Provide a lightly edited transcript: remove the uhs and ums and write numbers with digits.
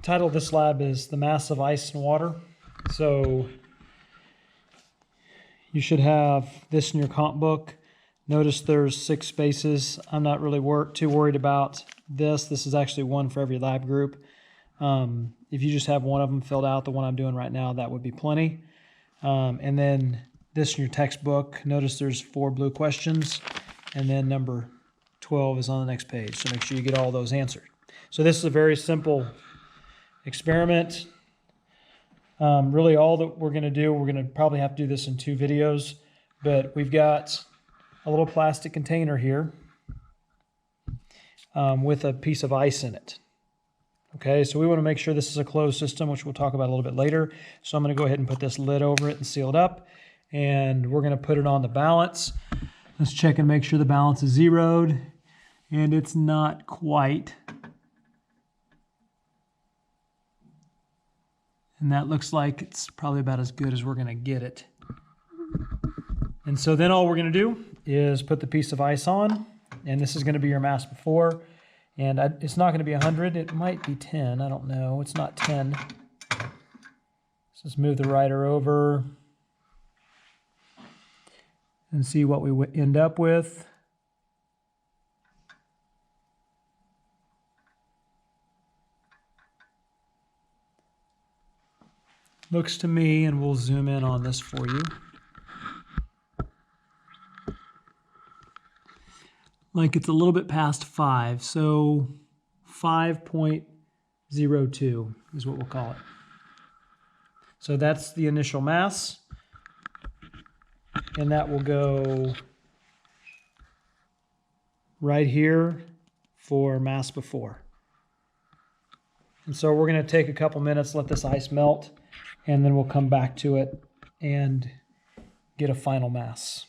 title of this lab is The Mass of Ice and Water. So you should have this in your comp book. Notice there's 6 spaces. I'm not really too worried about this. This is actually one for every lab group. If you just have one of them filled out, the one I'm doing right now, that would be plenty. And then this in your textbook. Notice there's 4 blue questions, and then number 12 is on the next page. So make sure you get all those answered. So this is a very simple experiment. Really all that we're going to do, we're going to probably have to do this in 2 videos, but we've got a little plastic container here with a piece of ice in it. Okay, so we want to make sure this is a closed system, which we'll talk about a little bit later. So I'm going to go ahead and put this lid over it and seal it up, and we're going to put it on the balance. Let's check and make sure the balance is zeroed, and it's not quite. And that looks like it's probably about as good as we're going to get it. And so then all we're going to do is put the piece of ice on, and this is going to be your mass before. And it's not going to be 100. It might be 10. I don't know. It's not 10. So let's move the writer over and see what we end up with. Looks to me, and we'll zoom in on this for you, like it's a little bit past 5, so 5.02 is what we'll call it. So that's the initial mass, and that will go right here for mass before. And so we're going to take a couple minutes, let this ice melt, and then we'll come back to it and get a final mass.